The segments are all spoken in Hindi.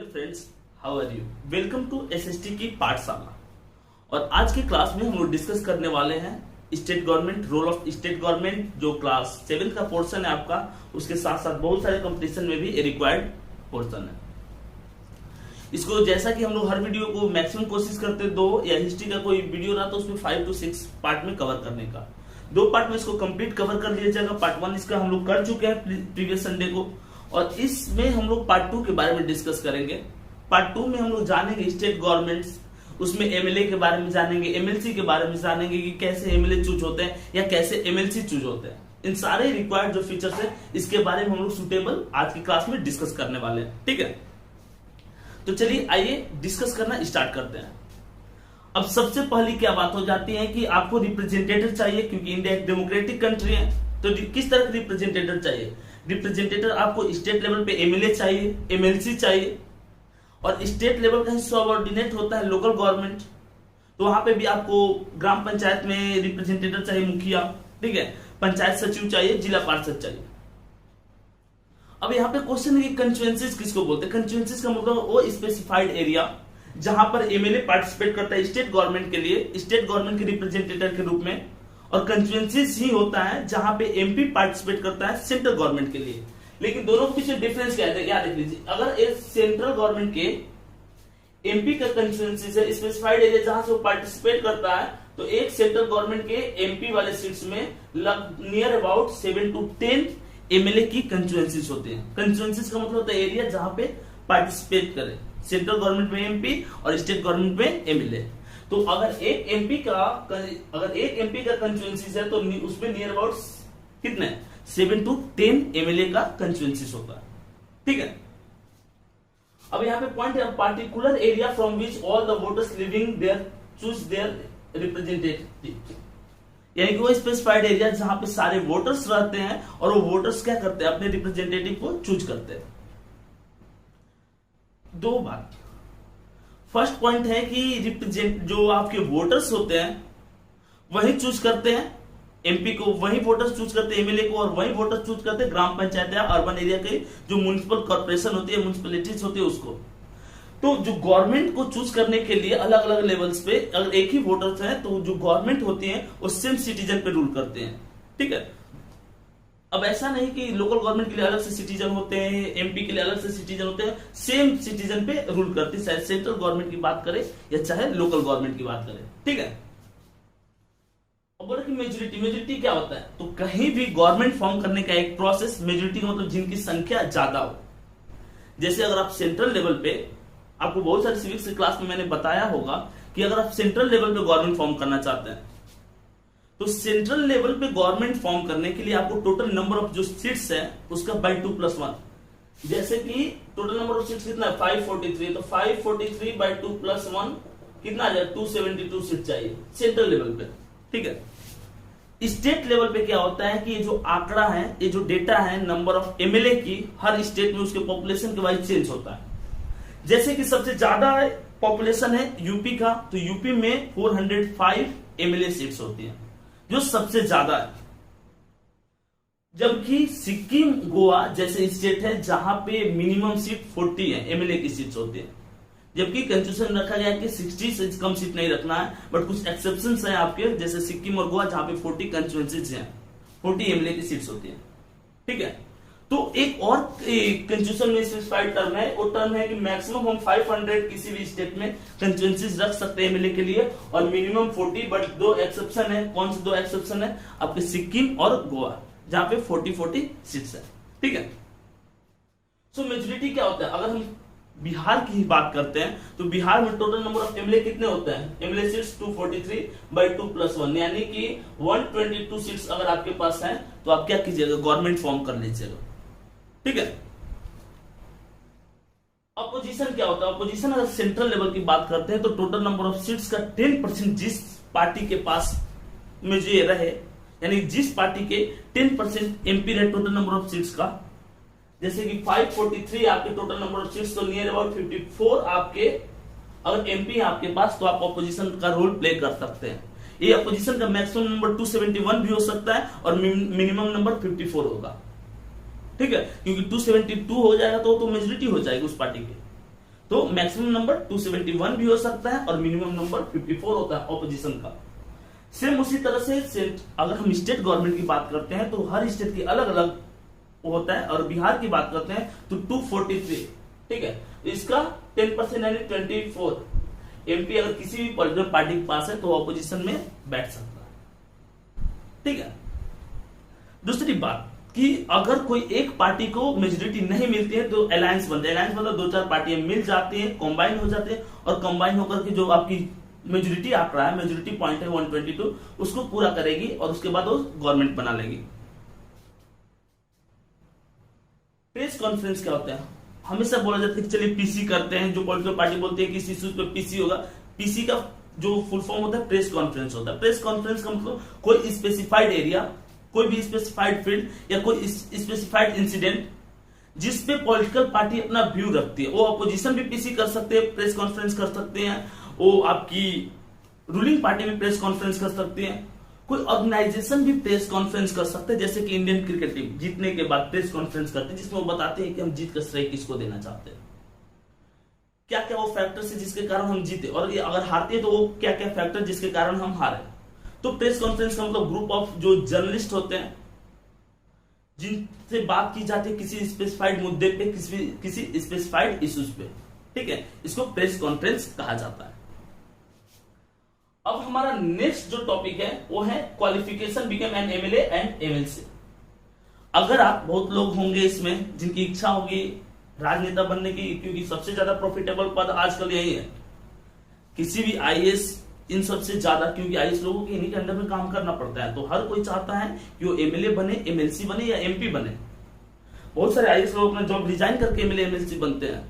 Friends, how are you? Welcome to SST की पाठशाला। और आज की क्लास में हम लोग डिस्कस करने वाले हैं state government, role of state government, जो क्लास 7 का पोर्शन है आपका, उसके साथ साथ बहुत सारे कंपटीशन में भी रिक्वायर्ड पोर्शन है। इसको जैसा कि हम लोग हर वीडियो को मैक्सिमम कोशिश करते हैं 2 या हिस्ट्री का कोई वीडियो रहा तो उसमें 5 to 6 पार्ट में कवर करने का। 2 पार्ट में इसको कंप्लीट कवर कर लिया जाएगा। पार्ट 1 इसका हम लोग कर चुके हैं प्रीवियस संडे को, और इसमें हम लोग पार्ट 2 के बारे में डिस्कस करेंगे। पार्ट 2 में हम लोग जानेंगे स्टेट गवर्नमेंट्स, उसमें एमएलए के बारे में जानेंगे, एमएलसी के बारे में जानेंगे कि कैसे एमएलए चूज होते हैं या कैसे एमएलसी चूज होते हैं। इन सारे रिक्वायर्ड जो फीचर्स है इसके बारे में हम लोग सुटेबल आज की क्लास में डिस्कस करने वाले हैं। ठीक है, तो चलिए आइए डिस्कस करना स्टार्ट करते हैं। अब सबसे पहली क्या बात हो जाती है कि आपको रिप्रेजेंटेटिव चाहिए, क्योंकि इंडिया एक डेमोक्रेटिक कंट्री है। तो किस तरह के रिप्रेजेंटेटिव चाहिए? रिप्रेजेंटेटिव आपको स्टेट लेवल पे एमएलए चाहिए, एमएलसी चाहिए, और स्टेट लेवल का सबऑर्डिनेट होता है लोकल गवर्नमेंट। तो वहां पे भी आपको ग्राम पंचायत में रिप्रेजेंटेटिव चाहिए, मुखिया, ठीक है, पंचायत सचिव चाहिए, जिला पार्षद चाहिए। अब यहाँ पे क्वेश्चन है कि कंस्टिट्यूएंसीज किसको बोलते हैं? कंस्टिट्यूएंसीज का मतलब वो स्पेसिफाइड एरिया जहां पर एमएलए पार्टिसिपेट करता है स्टेट गवर्नमेंट के लिए, स्टेट गवर्नमेंट के रिप्रेजेंटेटिव के रूप में, और कंस्टिट्यूएंसीज ही होता है जहां पे एमपी पार्टिसिपेट करता है सेंट्रल गवर्नमेंट के लिए। लेकिन दोनों के पीछे डिफरेंस क्या है याद रख लीजिए। अगर एक सेंट्रल गवर्नमेंट के एमपी का कंस्टिट्यूएंसी से स्पेसिफाइड एरिया जहां से वो पार्टिसिपेट करता है, तो एक सेंट्रल गवर्नमेंट के एमपी वाले सीट्स में नियर अबाउट 7 to 10 एमएलए की कंस्टिट्यूएंसीज होते हैं। कंस्टिट्यूएंसीज का मतलब होता है एरिया जहां पे पार्टिसिपेट करे, सेंट्रल गवर्नमेंट में एमपी और स्टेट गवर्नमेंट में एमएलए। तो अगर एक एमपी का कंस्टिट्यूएंसी है तो उसमें नियर अबाउट कितने 7 to 10 एमएलए का कंस्टिट्यूएंसी होता है। ठीक है, अब यहाँ पे पॉइंट है particular area from which all the voters living there choose their representative, यानी कि वो स्पेसिफाइड एरिया जहां पे सारे वोटर्स रहते हैं और वो वोटर्स क्या करते हैं, अपने रिप्रेजेंटेटिव को चूज करते हैं। 2 बात। फर्स्ट पॉइंट है कि जो आपके वोटर्स होते हैं वही चूज करते हैं एमपी को, वही वोटर्स चूज करते हैं एमएलए को, और वही वोटर्स चूज करते हैं ग्राम पंचायत या अर्बन एरिया के जो म्युनिसिपल कॉर्पोरेशन होती है, म्युनिसिपैलिटीज होती है उसको। तो जो गवर्नमेंट को चूज करने के लिए अलग अलग लेवल्स पे अगर एक ही वोटर्स हैं तो जो गवर्नमेंट होती है वो सेम सिटीजन पे रूल करते हैं। ठीक है, अब ऐसा नहीं कि लोकल गवर्नमेंट के लिए अलग से सिटीजन होते हैं, एमपी के लिए अलग से सिटीजन होते हैं, सेम सिटीजन पे रूल करते हैं, चाहे सेंट्रल गवर्नमेंट की बात करें या चाहे लोकल गवर्नमेंट की बात करें। ठीक है, अब बोले कि मेजोरिटी क्या होता है? तो कहीं भी गवर्नमेंट फॉर्म करने का एक प्रोसेस, मेजोरिटी का मतलब जिनकी संख्या ज्यादा हो। जैसे अगर आप सेंट्रल लेवल पे, आपको बहुत सारे सिविक्स की क्लास में मैंने बताया होगा कि अगर आप सेंट्रल लेवल पे गवर्नमेंट फॉर्म करना चाहते हैं तो सेंट्रल लेवल पे गवर्नमेंट फॉर्म करने के लिए आपको टोटल नंबर ऑफ जो सीट्स है उसका बाई 2+1, जैसे कि टोटल नंबर ऑफ सीट्स कितना है 543, तो 543 बाई 2+1 कितना आ जाए 272 सीट चाहिए सेंट्रल लेवल पे। ठीक है, स्टेट लेवल पे क्या होता है कि ये जो आंकड़ा है, ये जो डेटा है नंबर ऑफ एमएलए की, हर स्टेट में उसके पॉपुलेशन के वाइज चेंज होता है। जैसे कि सबसे ज्यादा पॉपुलेशन है यूपी का, तो यूपी में 405 एमएलए सीट्स होती हैं, जो सबसे ज्यादा है। जबकि सिक्किम, गोवा जैसे स्टेट है जहां पे मिनिमम सीट 40 है, एमएलए की सीट्स होती है। जबकि कंस्टिट्यूशन रखा गया कि 60 से कम सीट नहीं रखना है, बट कुछ एक्सेप्शंस हैं आपके, जैसे सिक्किम और गोवा जहां पे 40 कंस्टिट्यूएंसीज हैं, 40 एमएलए की सीट्स होती है। ठीक है, तो एक और कंस्टिट्यूशन में स्पेसिफाइड टर्म है, वो टर्म है कि मैक्सिमम हम 500 किसी भी स्टेट में कंस्टिट्यूएंसीज रख सकते हैं एमएलए के लिए, और मिनिमम 40, बट 2 एक्सेप्शन है। कौन से 2 एक्सेप्शन है? आपके सिक्किम और गोवा जहां पे 40 सीट्स है। ठीक है, सो मेजोरिटी क्या होता है? अगर हम बिहार की ही बात करते हैं तो बिहार में टोटल नंबर ऑफ एमएलए कितने होते हैं? एमएलए सीट्स 243 बाई 2+1, यानी कि 122 सीट्स अगर आपके पास है तो आप क्या कीजिएगा, गवर्नमेंट फॉर्म कर लीजिएगा। ठीक है, अपोजिशन क्या होता है? अपोजिशन अगर सेंट्रल लेवल की बात करते हैं तो टोटल नंबर ऑफ सीट्स का 10% जिस पार्टी के पास में जो रहे, यानी जिस पार्टी के 10% एमपी रहे टोटल नंबर ऑफ सीट्स का, जैसे कि 543 आपके टोटल नंबर ऑफ सीट्स, तो नियर अबाउट 54 आपके अगर एमपी है आपके पास, तो आप अपोजिशन का रोल प्ले कर सकते हैं। ये अपोजिशन का मैक्सिमम नंबर 271 भी हो सकता है और मिनिमम नंबर 54 होगा। ठीक है, क्योंकि 272 हो जाएगा तो मेजोरिटी हो जाएगी उस पार्टी की। तो मैक्सिमम नंबर 271 भी हो सकता है और मिनिमम नंबर 54 होता है ऑपोजिशन का। सेम उसी तरह से अगर हम स्टेट गवर्नमेंट की बात करते हैं तो हर स्टेट की अलग अलग होता है, और बिहार की बात करते हैं तो 243, ठीक है। इसका 10% यानी 24 एमपी अगर किसी भी पॉलिटिकल पार्टी के पास है तो ऑपोजिशन में बैठ सकता है, ठीक है। दूसरी बात कि अगर कोई एक पार्टी को मेजोरिटी नहीं मिलती है तो अलायंस बनता है। अलायंस मतलब 2-4 पार्टियां मिल जाती हैं, कंबाइन हो जाते हैं, और कंबाइन होकर के जो आपकी मेजोरिटी आंकड़ा है, मेजोरिटी पॉइंट है 122, उसको पूरा करेगी और उसके बाद वो गवर्नमेंट बना लेगी। प्रेस कॉन्फ्रेंस क्या होता है? हमेशा बोला जाता है कि चलिए पीसी करते हैं, जो पॉलिटिकल पार्टी बोलती है कि इस इश्यूज पे पीसी होगा। पीसी का जो फुल फॉर्म होता है प्रेस कॉन्फ्रेंस होता है। प्रेस कॉन्फ्रेंस का मतलब कोई स्पेसिफाइड एरिया, कोई भी स्पेसिफाइड फील्ड या कोई स्पेसिफाइड इंसिडेंट जिस पे पॉलिटिकल पार्टी अपना व्यू रखती है। वो अपोजिशन भी पीसी कर सकते हैं, प्रेस कॉन्फ्रेंस कर सकते हैं, वो आपकी रूलिंग पार्टी भी प्रेस कॉन्फ्रेंस कर सकती है, कोई ऑर्गेनाइजेशन भी प्रेस कॉन्फ्रेंस कर सकते हैं। जैसे कि इंडियन क्रिकेट टीम जीतने के बाद प्रेस कॉन्फ्रेंस करते हैं जिसमें वो बताते हैं कि हम जीत का श्रेय किसको देना चाहते हैं, क्या क्या वो फैक्टर्स है जिसके कारण हम जीते, और अगर हारते हैं तो वो क्या क्या फैक्टर जिसके कारण हम हारे। तो प्रेस कॉन्फ्रेंस का मतलब ग्रुप ऑफ जो जर्नलिस्ट होते हैं जिनसे बात की जाती है किसी स्पेसिफाइड मुद्दे पे, किसी स्पेसिफाइड इश्यूज पे, ठीक है, इसको प्रेस कॉन्फ्रेंस कहा जाता है। अब हमारा नेक्स्ट जो टॉपिक है वो है qualification become an MLA and MLC. अगर आप, बहुत लोग होंगे इसमें जिनकी इच्छा होगी राजनेता बनने की, क्योंकि सबसे ज्यादा प्रॉफिटेबल पद आजकल यही है, किसी भी आईएएस इन सबसे ज्यादा, क्योंकि आईएएस लोगों के इन्हीं के अंडर में काम करना पड़ता है, तो हर कोई चाहता है कि वो एमएलए बने, एमएलसी बने या एमपी बने। बहुत सारे आईएएस लोग अपना जॉब रिजाइन करके एमएलए एमएलसी बनते हैं,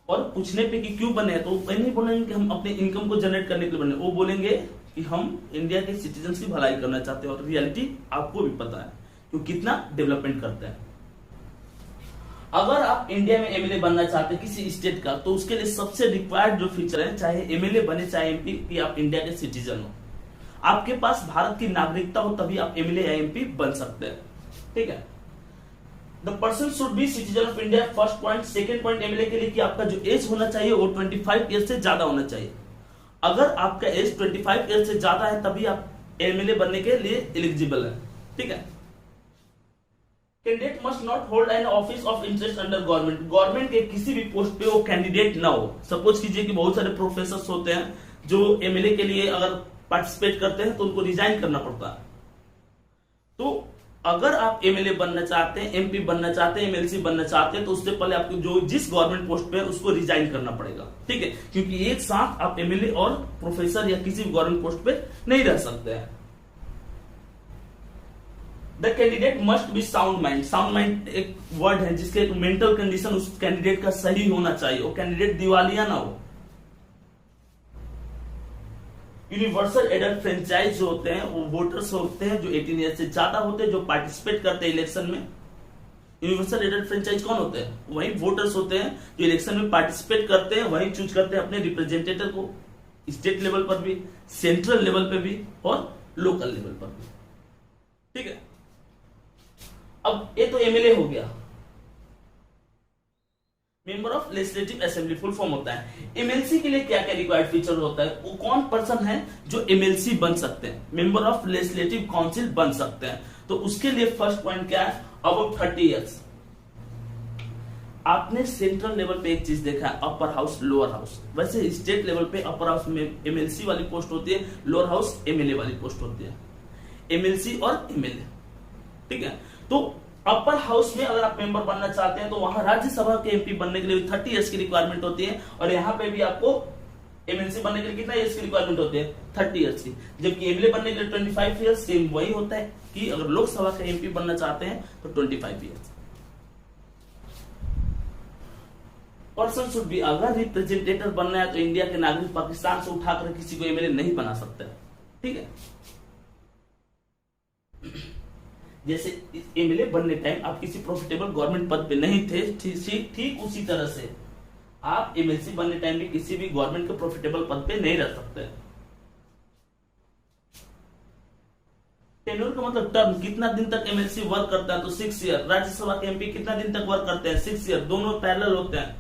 और पूछने पे कि क्यों बने तो वो नहीं बोलेंगे कि हम अपने इनकम को जनरेट करने के लिए बने, वो बोलेंगे कि हम इंडिया के सिटीजन्स की भलाई करना चाहते हैं। और रियलिटी आपको भी पता है कि कितना डेवलपमेंट करते हैं। अगर आप इंडिया में एमएलए बनना चाहते हैं किसी स्टेट का, तो उसके लिए सबसे रिक्वायर्ड जो फीचर है, चाहे एमएलए बने चाहे एमपी, कि आप इंडिया के सिटीजन हो, आपके पास भारत की नागरिकता हो, तभी आप एमएलए या एमपी बन सकते हैं, ठीक है। The person should be citizen of India, first point. Second point MLA के लिए कि आपका जो एज होना चाहिए वो 25 ईयर से ज्यादा होना चाहिए। अगर आपका एज 25 ईयर से ज्यादा है तभी आप एमएलए बनने के लिए एलिजिबल है, ठीक है। Candidate must not hold an office of interest under government. Government के किसी भी पोस्ट पे वो कैंडिडेट ना हो। सपोज कीजिए कि बहुत सारे प्रोफेसर होते हैं जो एमएलए के लिए अगर पार्टिसिपेट करते हैं तो उनको रिजाइन करना पड़ता है। तो अगर आप एमएलए बनना चाहते हैं, एमपी बनना चाहते हैं, एमएलसी बनना चाहते हैं, तो उससे पहले आपको जो जिस गवर्नमेंट पोस्ट पे है उसको रिजाइन करना पड़ेगा, ठीक है, क्योंकि एक साथ आप एमएलए और प्रोफेसर या किसी भी गवर्नमेंट पोस्ट पे नहीं रह सकते हैं। The candidate must be sound mind. Sound mind एक वर्ड है जिसके मेंटल कंडीशन उस कैंडिडेट का सही होना चाहिए, वो कैंडिडेट दिवालिया ना हो। यूनिवर्सल एडल्ट फ्रेंचाइज जो होते हैं वो वोटर्स होते हैं जो 18 ईयर से ज्यादा होते हैं, जो पार्टिसिपेट करते हैं इलेक्शन में। यूनिवर्सल एडल्ट फ्रेंचाइज कौन होते हैं? वही वोटर्स होते हैं जो इलेक्शन में पार्टिसिपेट करते हैं, वही चूज करते हैं अपने रिप्रेजेंटेटिव को, स्टेट लेवल पर भी, सेंट्रल लेवल पर भी और लोकल लेवल पर भी, ठीक है। अब ये तो एमएलए हो गया। Member of legislative assembly full form होता है। एमएलसी के लिए क्या क्या रिक्वायर्ड फीचर होता है? वो कौन पर्सन है जो एमएलसी बन सकते हैं, मेंबर ऑफ लेजिस्लेटिव काउंसिल बन सकते हैं? तो उसके लिए फर्स्ट पॉइंट क्या है? About 30 years. आपने सेंट्रल लेवल पे एक चीज देखा है, अपर हाउस लोअर हाउस। वैसे स्टेट लेवल पे अपर हाउस में एमएलसी वाली पोस्ट होती है, लोअर हाउस एमएलए वाली पोस्ट होती है, एमएलसी और एमएलए, ठीक है। तो अपर हाउस में अगर आप मेंबर बनना चाहते हैं तो वहां राज्यसभा के एमपी बनने के लिए 30 इयर्स की रिक्वायरमेंट होती है, और यहाँ पे भी आपको एमएलसी बनने के लिए कितना इयर्स की रिक्वायरमेंट होती है? 30 इयर्स की। जबकि एमएलए बनने के लिए 25 इयर्स। सेम वही होता है कि अगर लोकसभा का एमपी बनना चाहते हैं तो 25 इयर्स। पर्सन शुड बी, अगर रिप्रेजेंटेटिव बनना है तो इंडिया के नागरिक पाकिस्तान से उठाकर किसी को एमएलए नहीं बना सकते, ठीक है। जैसे एमएलए बनने टाइम आप किसी प्रॉफिटेबल गवर्नमेंट पद पे नहीं थे, ठीक उसी तरह से आप एमएलसी बनने टाइम भी किसी भी गवर्नमेंट के प्रॉफिटेबल पद पे नहीं रह सकते। टेन्योर का मतलब टर्म, कितना दिन तक एमएलसी वर्क करता है, तो 6 ईयर। राज्यसभा के एमपी कितना दिन तक वर्क करते हैं, 6 ईयर। दोनों पैरेलल होते हैं।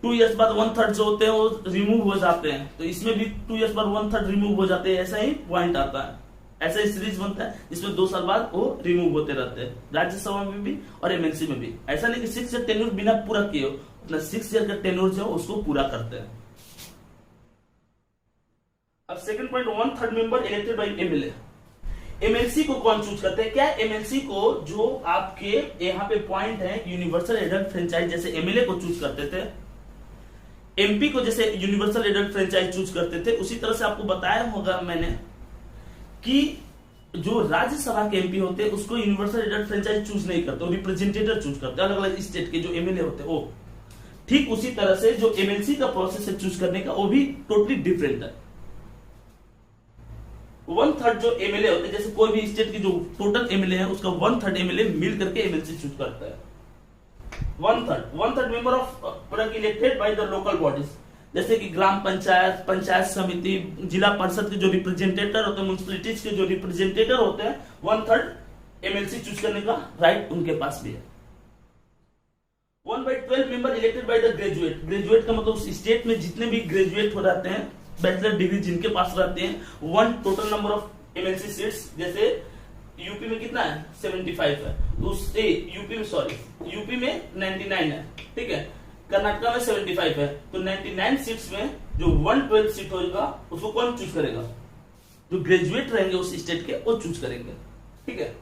2 इयर्स बाद 1/3 जो होते हैं वो रिमूव हो जाते हैं, तो इसमें भी 2 इयर्स बाद 1/3 रिमूव हो जाते हैं। ऐसा ही पॉइंट आता है, ऐसा ही सीरीज बनता है जिसमें 2 साल बाद वो रिमूव होते रहते हैं, राज्यसभा में भी और एमएलसी में भी। ऐसा नहीं कि 6 ईयर टेन्योर बिना पूरा किए हो, अपना 6 ईयर का टेन्योर जो उसको पूरा करते हैं। अब second point, 1/3 member elected by MLA. MLC को कौन चूज करते हैं? क्या एमएलसी को जो आपके यहाँ पे पॉइंट है, यूनिवर्सल एडल्ट फ्रेंचाइज जैसे एमएलए को चूज करते थे, एमपी को जैसे यूनिवर्सल एडल्ट फ्रेंचाइज चूज करते थे, उसी तरह से आपको बताया होगा मैंने कि जो राज्यसभा के एमपी होते हैं उसको यूनिवर्सल एडल्ट फ्रेंचाइज चूज नहीं करते, रिप्रेजेंटेटिव चूज करते हैं, अलग अलग स्टेट के जो एमएलए होते हैं वो। ठीक उसी तरह से जो एमएलसी का प्रोसेस है चूज करने का, वो भी टोटली डिफरेंट है। 1/3 जो एमएलए होते हैं, जैसे कोई भी स्टेट की जो टोटल एमएलए है उसका 1/3 एमएलए मिल करके एमएलसी चूज करता है। 1/3 member of elected by the local bodies, जैसे कि ग्राम पंचायत, पंचायत समिति, जिला परिषद के जो रिप्रेजेंटेटिव होते हैं, म्युनिसिपैलिटीज के जो रिप्रेजेंटेटिव होते हैं, 1/3 एमएलसी चूज करने का राइट उनके पास भी है। 1/12 member elected by the graduate. Graduate का मतलब उस स्टेट में जितने भी ग्रेजुएट हो जाते हैं, बैचलर डिग्री जिनके पास रहते हैं, 1 total number of MLC seats. जैसे यूपी में कितना है, 75 है, तो उससे यूपी में 99 है, ठीक है। कर्नाटका में 75 है, तो 99 सीट्स में जो 112 सीट होगा उसको कौन चूज करेगा? जो ग्रेजुएट रहेंगे उस स्टेट के वो चूज करेंगे, ठीक है।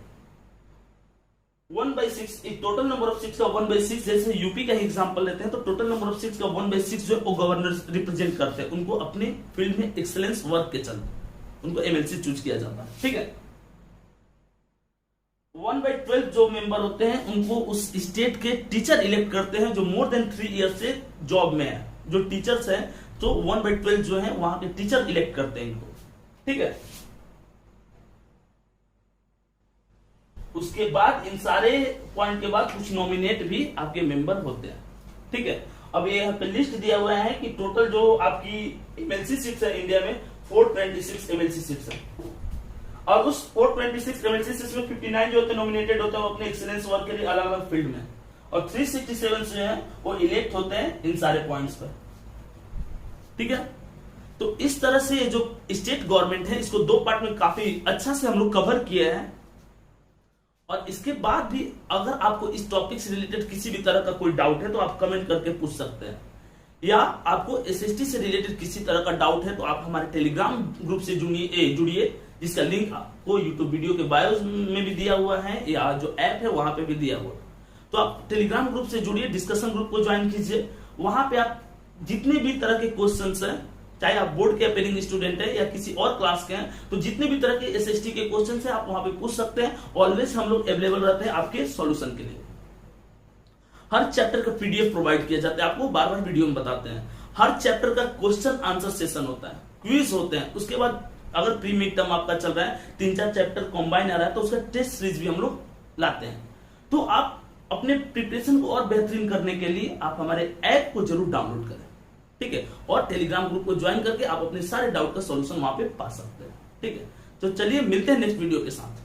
1/6 टोटल नंबर ऑफ सीट्स का 1/6, जैसे यूपी का ही एग्जांपल लेते हैं तो टोटल नंबर ऑफ सीट्स का 1/6 जो है वो गवर्नर रिप्रेजेंट करते हैं, उनको अपने फील्ड में एक्सेलेंस वर्क के चलते उनको एमएलसी चूज किया जाता है, ठीक है। 1/12 जो मेंबर होते हैं उनको उस स्टेट के टीचर इलेक्ट करते हैं जो मोर देन 3 ईयर से जॉब में है। जो टीचर्स हैं तो 1/12 जो है वहां के टीचर इलेक्ट करते हैं इनको, ठीक है। उसके बाद इन सारे पॉइंट के बाद कुछ नॉमिनेट भी आपके मेंबर होते हैं, ठीक है। अब ये यहाँ पे लिस्ट दिया हुआ है कि टोटल जो आपकी एमएलसी सीट्स है इंडिया में 426 एमएलसी सीट्स है, और उस 426 एमएलसी सीट्स में 59 जो होते हैं नॉमिनेटेड होते हैं वो अपने एक्सीलेंस वर्क के लिए अलग अलग फील्ड में, और 367 जो है वो इलेक्ट होते हैं इन सारे पॉइंट्स पर, ठीक है। तो इस तरह से जो स्टेट गवर्नमेंट है इसको 2 पार्ट में काफी अच्छा से हम लोग कवर किए हैं। और इसके बाद भी अगर आपको इस टॉपिक से रिलेटेड किसी भी तरह का कोई डाउट है तो आप कमेंट करके पूछ सकते हैं, या आपको एसएसटी से रिलेटेड किसी तरह का डाउट है तो आप हमारे टेलीग्राम ग्रुप से जुड़िए, जिसका लिंक आपको यूट्यूब वीडियो के बायो में भी दिया हुआ है, या जो ऐप है वहां पे भी दिया हुआ है। तो आप टेलीग्राम ग्रुप से जुड़िए, डिस्कशन ग्रुप को ज्वाइन कीजिए। वहां पे आप जितने भी तरह के क्वेश्चंस हैं, चाहे आप बोर्ड के अपेयरिंग स्टूडेंट है या किसी और क्लास के हैं, तो जितने भी तरह के एसएसटी के क्वेश्चंस हैं आप वहां पे पूछ सकते हैं। ऑलवेज हम लोग अवेलेबल रहते हैं आपके सॉल्यूशन के लिए। हर चैप्टर का पीडीएफ प्रोवाइड किया जाता है, आपको बार बार वीडियो में बताते हैं। हर चैप्टर का क्वेश्चन आंसर सेशन होता है, क्विज होते हैं। उसके बाद अगर प्री मिड टर्म आपका चल रहा है, 3-4 चैप्टर कॉम्बाइन आ रहा है, तो उसका टेस्ट सीरीज भी हम लोग लाते हैं। तो आप अपने प्रिपरेशन को और बेहतरीन करने के लिए आप हमारे ऐप को जरूर डाउनलोड करें, ठीक है, और टेलीग्राम ग्रुप को ज्वाइन करके आप अपने सारे डाउट का सॉल्यूशन वहां पे पा सकते हैं, ठीक है। तो चलिए मिलते हैं नेक्स्ट वीडियो के साथ।